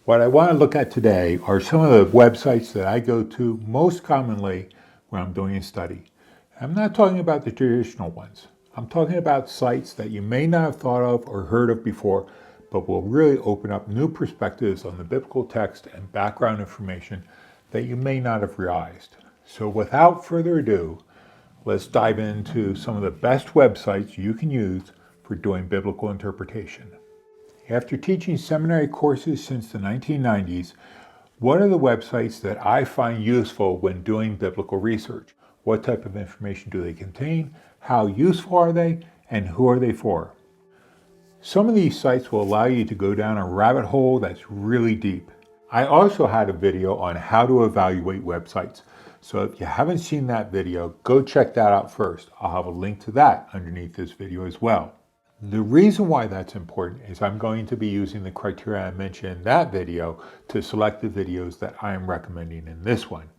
What I want to look at today are some of the websites that I go to most commonly when I'm doing a study. I'm not talking about the traditional ones. I'm talking about sites that you may not have thought of or heard of before, but will really open up new perspectives on the biblical text and background information that you may not have realized. So without further ado, let's dive into some of the best websites you can use for doing biblical interpretation. After teaching seminary courses since the 1990s, what are the websites that I find useful when doing biblical research? What type of information do they contain? How useful are they? And who are they for? Some of these sites will allow you to go down a rabbit hole that's really deep. I also had a video on how to evaluate websites. So if you haven't seen that video, go check that out first. I'll have a link to that underneath this video as well. The reason why that's important is I'm going to be using the criteria I mentioned in that video to select the videos that I am recommending in this one.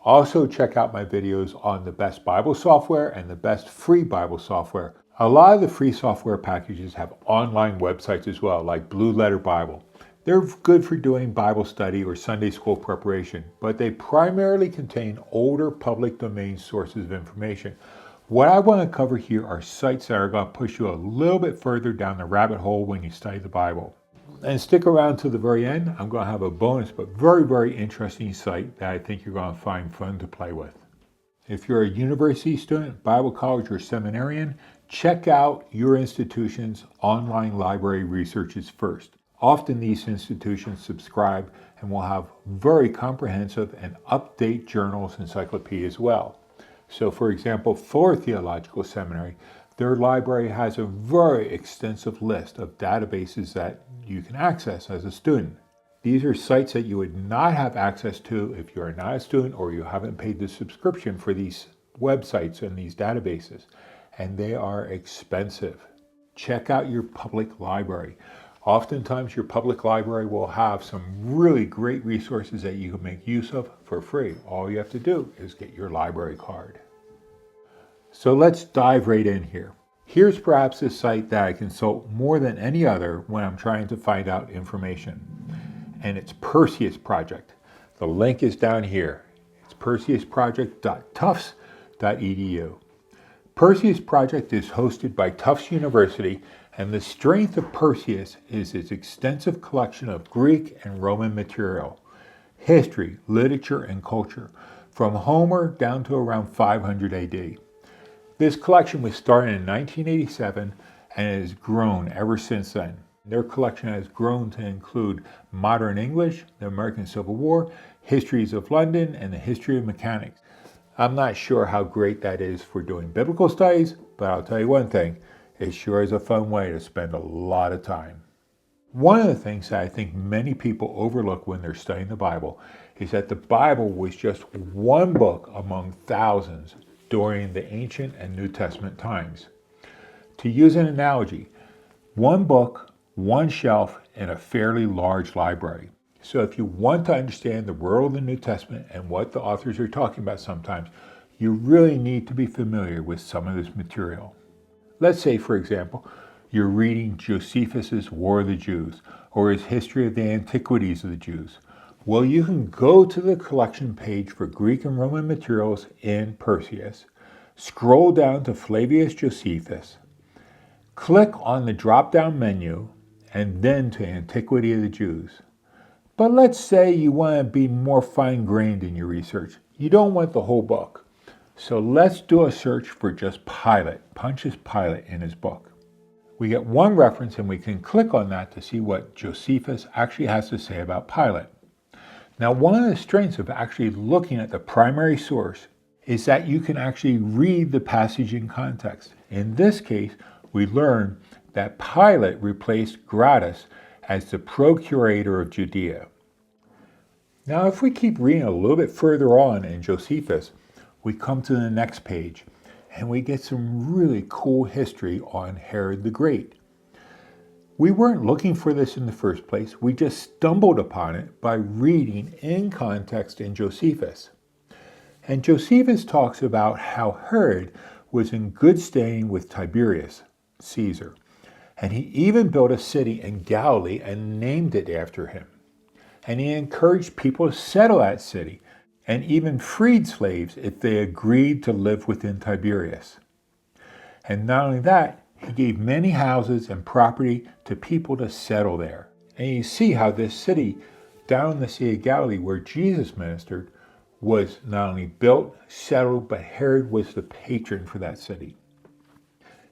Also check out my videos on the best Bible software and the best free Bible software. A lot of the free software packages have online websites as well, like Blue Letter Bible. They're good for doing Bible study or Sunday school preparation, but they primarily contain older public domain sources of information. What I want to cover here are sites that are going to push you a little bit further down the rabbit hole when you study the Bible. And stick around to the very end. I'm going to have a bonus but very interesting site that I think you're going to find fun to play with. If you're a university student, Bible college, or seminarian, check out your institution's online library researches first. Often these institutions subscribe and will have very comprehensive and up-to-date journals and encyclopedias as well. So for example, Fuller Theological Seminary, their library has a very extensive list of databases that you can access as a student. These are sites that you would not have access to if you are not a student or you haven't paid the subscription for these websites and these databases, and they are expensive. Check out your public library. Oftentimes your public library will have some really great resources that you can make use of for free. All you have to do is get your library card. So let's dive right in here. Here's perhaps a site that I consult more than any other when I'm trying to find out information, and it's Perseus Project. The link is down here. It's perseusproject.tufts.edu. Perseus Project is hosted by Tufts University, and the strength of Perseus is its extensive collection of Greek and Roman material, history, literature, and culture, from Homer down to around 500 AD. This collection was started in 1987 and has grown ever since then. Their collection has grown to include modern English, the American Civil War, histories of London, and the history of mechanics. I'm not sure how great that is for doing biblical studies, but I'll tell you one thing, it sure is a fun way to spend a lot of time. One of the things that I think many people overlook when they're studying the Bible is that the Bible was just one book among thousands during the ancient and New Testament times. To use an analogy, one book, one shelf, in a fairly large library. So if you want to understand the world of the New Testament and what the authors are talking about sometimes, you really need to be familiar with some of this material. Let's say, for example, you're reading Josephus's War of the Jews or his History of the Antiquities of the Jews. Well, you can go to the collection page for Greek and Roman materials in Perseus, scroll down to Flavius Josephus, click on the drop-down menu, and then to Antiquity of the Jews. But let's say you want to be more fine-grained in your research. You don't want the whole book. So let's do a search for just Pilate, Pontius Pilate in his book. We get one reference and we can click on that to see what Josephus actually has to say about Pilate. Now, one of the strengths of actually looking at the primary source is that you can actually read the passage in context. In this case, we learn that Pilate replaced Gratus as the procurator of Judea. Now, if we keep reading a little bit further on in Josephus, we come to the next page and we get some really cool history on Herod the Great. We weren't looking for this in the first place. We just stumbled upon it by reading in context in Josephus. And Josephus talks about how Herod was in good standing with Tiberius, Caesar, and he even built a city in Galilee and named it after him. and he encouraged people to settle that city, and even freed slaves if they agreed to live within Tiberias. And not only that, he gave many houses and property to people to settle there. And you see how this city down in the Sea of Galilee where Jesus ministered was not only built, settled, but Herod was the patron for that city.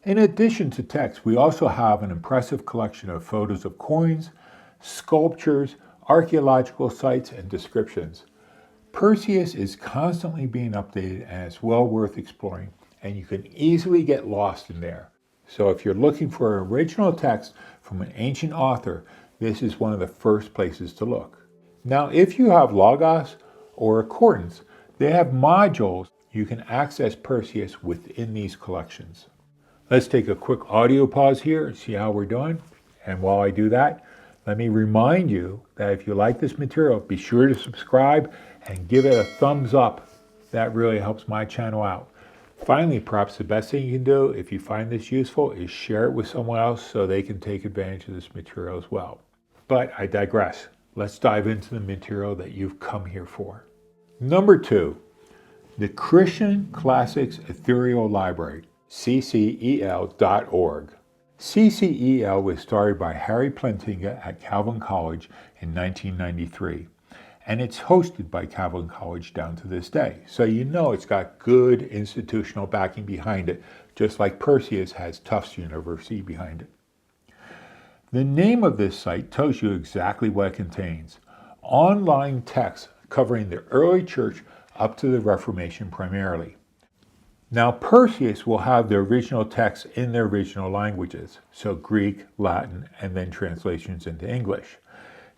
In addition to text, we also have an impressive collection of photos of coins, sculptures, archaeological sites, and descriptions. Perseus is constantly being updated and it's well worth exploring, and you can easily get lost in there. So if you're looking for an original text from an ancient author, this is one of the first places to look. Now, if you have Logos or Accordance, they have modules you can access Perseus within these collections. Let's take a quick audio pause here and see how we're doing. And while I do that, let me remind you that if you like this material, be sure to subscribe and give it a thumbs up. That really helps my channel out. Finally, perhaps the best thing you can do if you find this useful is share it with someone else so they can take advantage of this material as well. But I digress. Let's dive into the material that you've come here for. Number 2, the Christian Classics Ethereal Library, ccel.org. CCEL was started by Harry Plantinga at Calvin College in 1993, and it's hosted by Calvin College down to this day. So you know it's got good institutional backing behind it, just like Perseus has Tufts University behind it. The name of this site tells you exactly what it contains. Online texts covering the early church up to the Reformation primarily. Now, Perseus will have the original text in their original languages, so Greek, Latin, and then translations into English.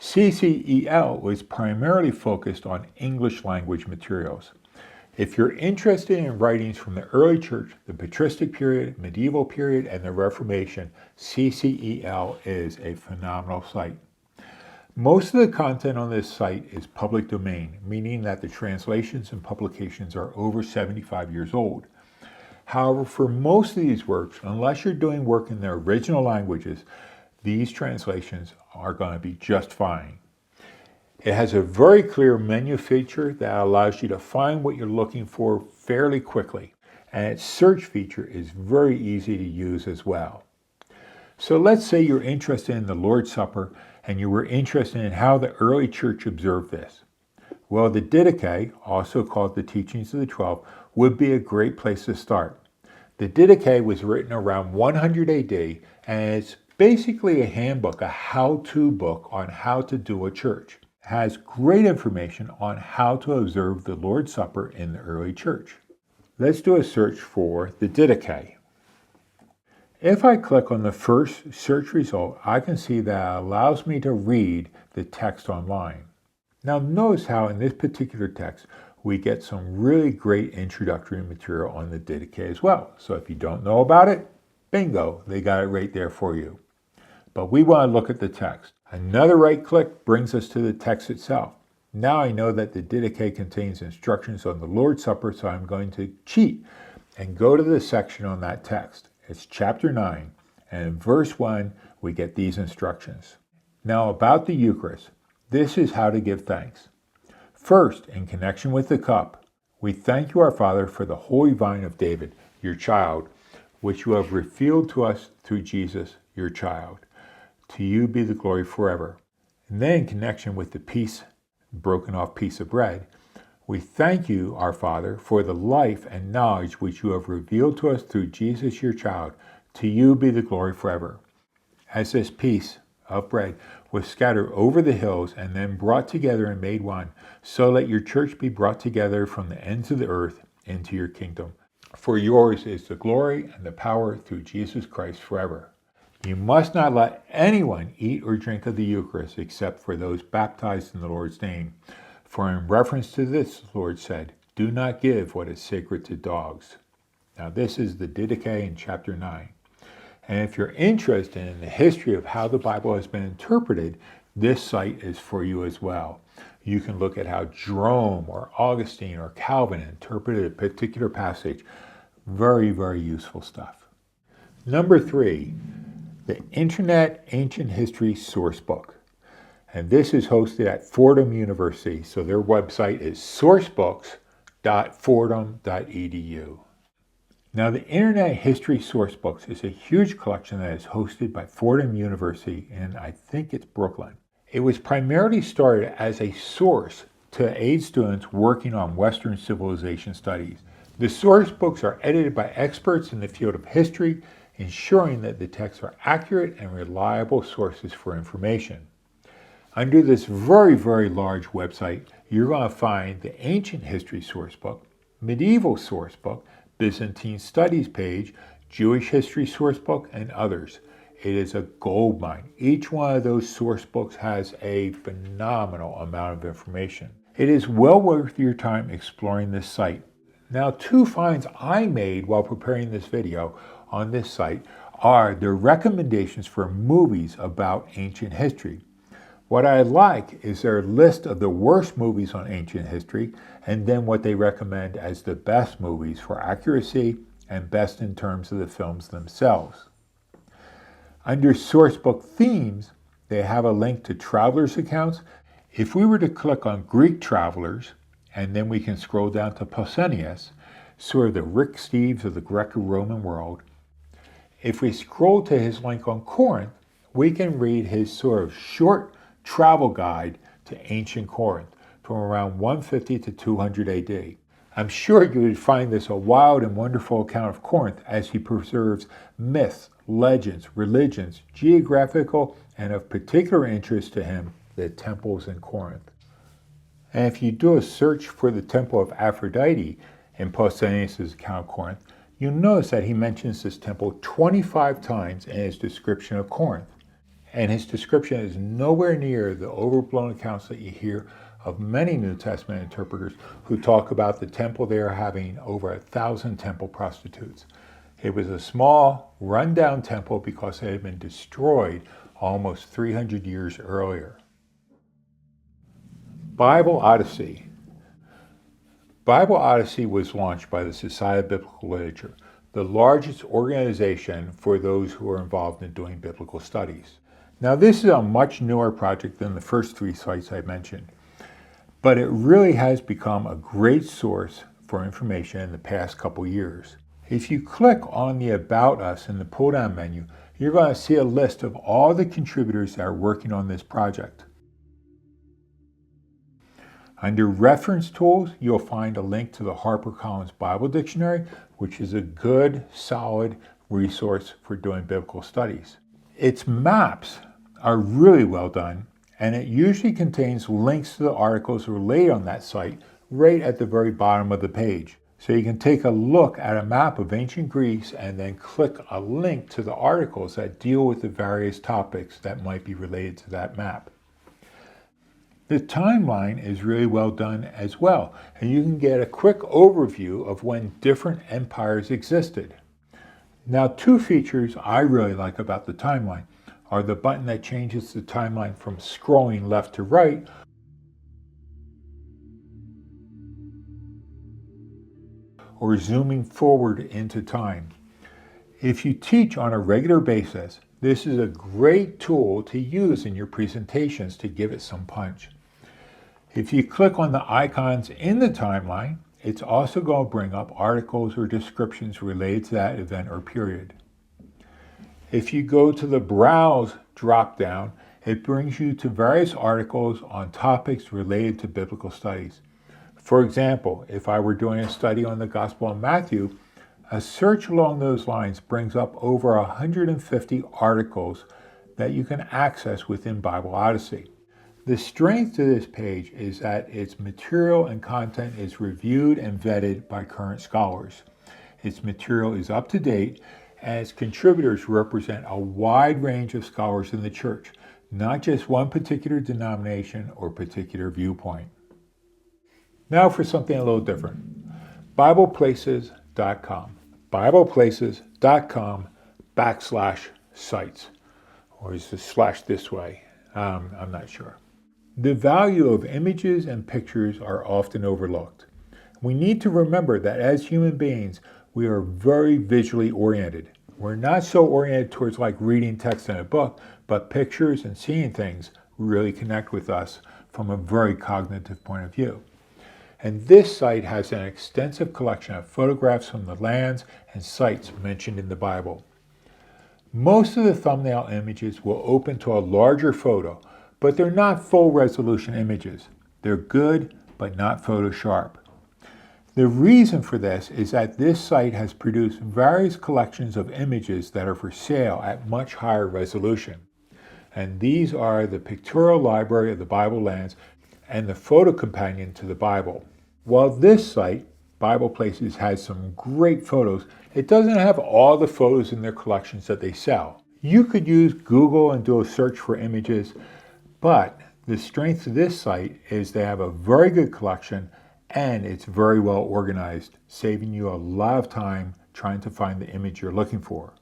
CCEL was primarily focused on English language materials. If you're interested in writings from the early church, the patristic period, medieval period, and the Reformation, CCEL is a phenomenal site. Most of the content on this site is public domain, meaning that the translations and publications are over 75 years old. However, for most of these works, unless you're doing work in their original languages, these translations are going to be just fine. It has a very clear menu feature that allows you to find what you're looking for fairly quickly, and its search feature is very easy to use as well. So let's say you're interested in the Lord's Supper and you were interested in how the early church observed this. Well, the Didache, also called the Teachings of the 12, would be a great place to start. The Didache was written around 100 AD, and it's basically a handbook, a how-to book on how to do a church. It has great information on how to observe the Lord's Supper in the early church. Let's do a search for the Didache. If I click on the first search result, I can see that it allows me to read the text online. Now notice how in this particular text, we get some really great introductory material on the Didache as well. So if you don't know about it, bingo, they got it right there for you. But we want to look at the text. Another right click brings us to the text itself. Now I know that the Didache contains instructions on the Lord's Supper, so I'm going to cheat and go to the section on that text. It's chapter 9, and in verse 1, we get these instructions. Now about the Eucharist, this is how to give thanks. First, in connection with the cup, we thank you, our Father, for the holy vine of David, your child, which you have revealed to us through Jesus, your child. To you be the glory forever. And then in connection with the broken off piece of bread, we thank you, our Father, for the life and knowledge which you have revealed to us through Jesus, your child. To you be the glory forever. As this piece of bread was scattered over the hills and then brought together and made one, so let your church be brought together from the ends of the earth into your kingdom. For yours is the glory and the power through Jesus Christ forever. You must not let anyone eat or drink of the Eucharist except for those baptized in the Lord's name. For in reference to this, the Lord said, do not give what is sacred to dogs. Now this is the Didache in chapter 9. And if you're interested in the history of how the Bible has been interpreted, this site is for you as well. You can look at how Jerome or Augustine or Calvin interpreted a particular passage. Very, very useful stuff. Number 3, the Internet Ancient History Sourcebook. And this is hosted at Fordham University, so their website is sourcebooks.fordham.edu. Now, the Internet History Sourcebooks is a huge collection that is hosted by Fordham University in, I think it's Brooklyn. It was primarily started as a source to aid students working on Western civilization studies. The source books are edited by experts in the field of history, ensuring that the texts are accurate and reliable sources for information. Under this very, very large website, you're going to find the Ancient History Sourcebook, Medieval Sourcebook, Byzantine Studies page, Jewish History Sourcebook, and others. It is a goldmine. Each one of those source books has a phenomenal amount of information. It is well worth your time exploring this site. Now, two finds I made while preparing this video on this site are the recommendations for movies about ancient history. What I like is their list of the worst movies on ancient history, and then what they recommend as the best movies for accuracy and best in terms of the films themselves. Under sourcebook themes, they have a link to travelers' accounts. If we were to click on Greek travelers, and then we can scroll down to Pausanias, sort of the Rick Steves of the Greco-Roman world. If we scroll to his link on Corinth, we can read his sort of short travel guide to ancient Corinth from around 150 to 200 AD. I'm sure you would find this a wild and wonderful account of Corinth as he preserves myths, legends, religions, geographical, and of particular interest to him, the temples in Corinth. And if you do a search for the temple of Aphrodite in Pausanias' account of Corinth, you'll notice that he mentions this temple 25 times in his description of Corinth. And his description is nowhere near the overblown accounts that you hear of many New Testament interpreters who talk about the temple there having over 1,000 temple prostitutes. It was a small, rundown temple because it had been destroyed almost 300 years earlier. Bible Odyssey. Bible Odyssey was launched by the Society of Biblical Literature, the largest organization for those who are involved in doing biblical studies. Now, this is a much newer project than the first three sites I mentioned, but it really has become a great source for information in the past couple years. If you click on the About Us in the pull-down menu, you're going to see a list of all the contributors that are working on this project. Under Reference Tools, you'll find a link to the HarperCollins Bible Dictionary, which is a good, solid resource for doing biblical studies. Its maps are really well done, and it usually contains links to the articles related on that site right at the very bottom of the page. So you can take a look at a map of ancient Greece and then click a link to the articles that deal with the various topics that might be related to that map. The timeline is really well done as well, and you can get a quick overview of when different empires existed. Now, two features I really like about the timeline are the button that changes the timeline from scrolling left to right, or zooming forward into time. If you teach on a regular basis, this is a great tool to use in your presentations to give it some punch. If you click on the icons in the timeline, it's also going to bring up articles or descriptions related to that event or period. If you go to the Browse drop-down, it brings you to various articles on topics related to biblical studies. For example, if I were doing a study on the Gospel of Matthew, a search along those lines brings up over 150 articles that you can access within Bible Odyssey. The strength to this page is that its material and content is reviewed and vetted by current scholars. Its material is up to date, and its contributors represent a wide range of scholars in the church, not just one particular denomination or particular viewpoint. Now for something a little different. BiblePlaces.com. BiblePlaces.com/sites. Or is the slash this way? I'm not sure. The value of images and pictures are often overlooked. We need to remember that as human beings, we are very visually oriented. We're not so oriented towards like reading text in a book, but pictures and seeing things really connect with us from a very cognitive point of view. And this site has an extensive collection of photographs from the lands and sites mentioned in the Bible. Most of the thumbnail images will open to a larger photo, but they're not full resolution images. They're good, but not Photosharp. The reason for this is that this site has produced various collections of images that are for sale at much higher resolution. And these are the Pictorial Library of the Bible Lands and the Photo Companion to the Bible. While this site, Bible Places, has some great photos, it doesn't have all the photos in their collections that they sell. You could use Google and do a search for images, but the strength of this site is they have a very good collection and it's very well organized, saving you a lot of time trying to find the image you're looking for.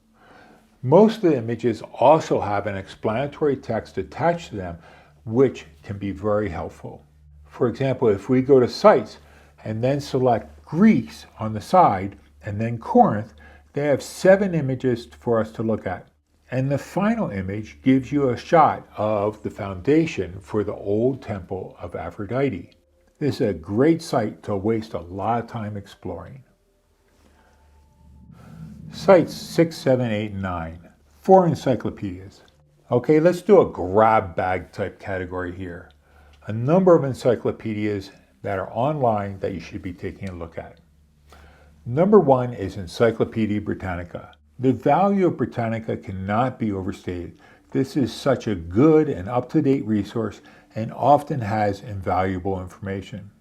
Most of the images also have an explanatory text attached to them, which can be very helpful. For example, if we go to Sites and then select Greece on the side and then Corinth, they have 7 images for us to look at. And the final image gives you a shot of the foundation for the old temple of Aphrodite. This is a great site to waste a lot of time exploring. Sites 6, 7, 8, and 9. 4 encyclopedias. Okay, let's do a grab bag type category here. A number of encyclopedias that are online that you should be taking a look at. Number 1 is Encyclopedia Brittanica. The value of Britannica cannot be overstated. This is such a good and up-to-date resource and often has invaluable information.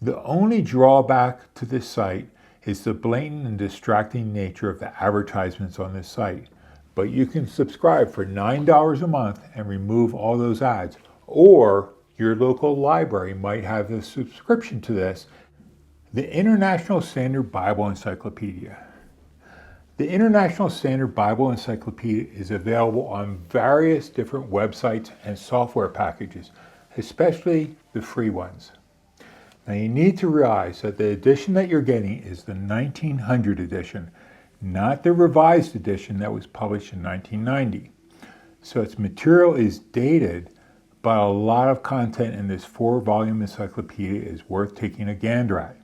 The only drawback to this site is the blatant and distracting nature of the advertisements on this site. But you can subscribe for $9 a month and remove all those ads, or your local library might have a subscription to this. The International Standard Bible Encyclopedia. The International Standard Bible Encyclopedia is available on various different websites and software packages, especially the free ones. Now you need to realize that the edition that you're getting is the 1900 edition, not the revised edition that was published in 1990. So its material is dated, but a lot of content in this 4-volume encyclopedia is worth taking a gander at.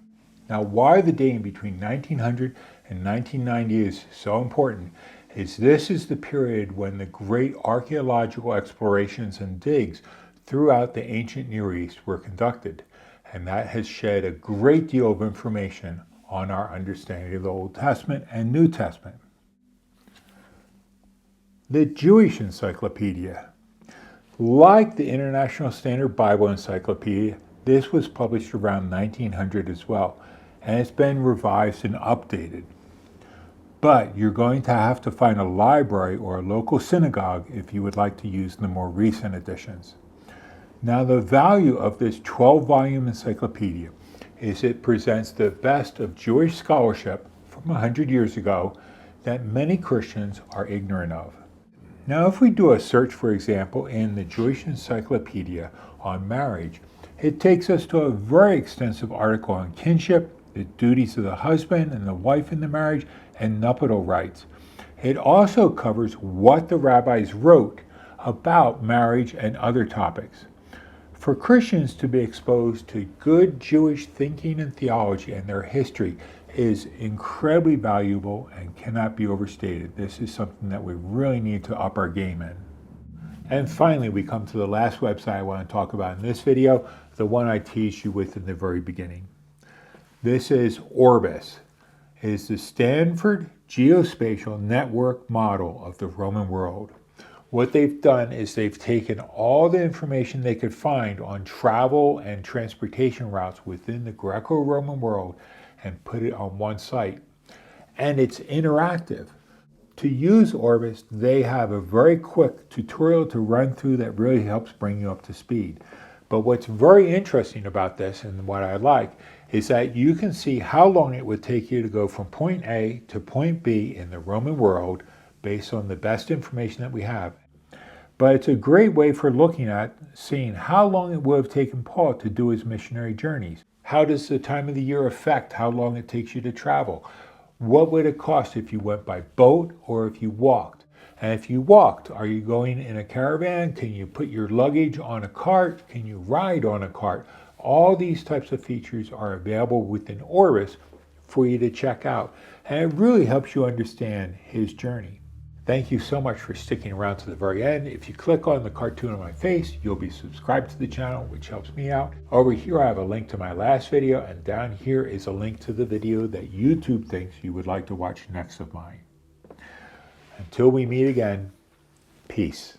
Now, why the dating between 1900 and 1990 is so important is this is the period when the great archaeological explorations and digs throughout the ancient Near East were conducted, and that has shed a great deal of information on our understanding of the Old Testament and New Testament. The Jewish Encyclopedia. Like the International Standard Bible Encyclopedia, this was published around 1900 as well, and it's been revised and updated. But you're going to have to find a library or a local synagogue if you would like to use the more recent editions. Now, the value of this 12-volume encyclopedia is it presents the best of Jewish scholarship from 100 years ago that many Christians are ignorant of. Now, if we do a search, for example, in the Jewish Encyclopedia on marriage, it takes us to a very extensive article on kinship, the duties of the husband and the wife in the marriage, and nuptial rights. It also covers what the rabbis wrote about marriage and other topics. For Christians to be exposed to good Jewish thinking and theology and their history is incredibly valuable and cannot be overstated. This is something that we really need to up our game in. And finally, we come to the last website I want to talk about in this video, the one I teased you with in the very beginning. This is ORBIS. It is the Standford Geospatial Network Model of the Roman world. What they've done is they've taken all the information they could find on travel and transportation routes within the Greco-Roman world and put it on one site. And it's interactive. To use ORBIS, they have a very quick tutorial to run through that really helps bring you up to speed. But what's very interesting about this, and what I like, is that you can see how long it would take you to go from point A to point B in the Roman world based on the best information that we have. But it's a great way for looking at seeing how long it would have taken Paul to do his missionary journeys. How does the time of the year affect how long it takes you to travel? What would it cost if you went by boat or if you walked? And if you walked, are you going in a caravan? Can you put your luggage on a cart? Can you ride on a cart? All these types of features are available within Orbis for you to check out. And it really helps you understand his journey. Thank you so much for sticking around to the very end. If you click on the cartoon on my face, you'll be subscribed to the channel, which helps me out. Over here, I have a link to my last video, and down here is a link to the video that YouTube thinks you would like to watch next of mine. Until we meet again, peace.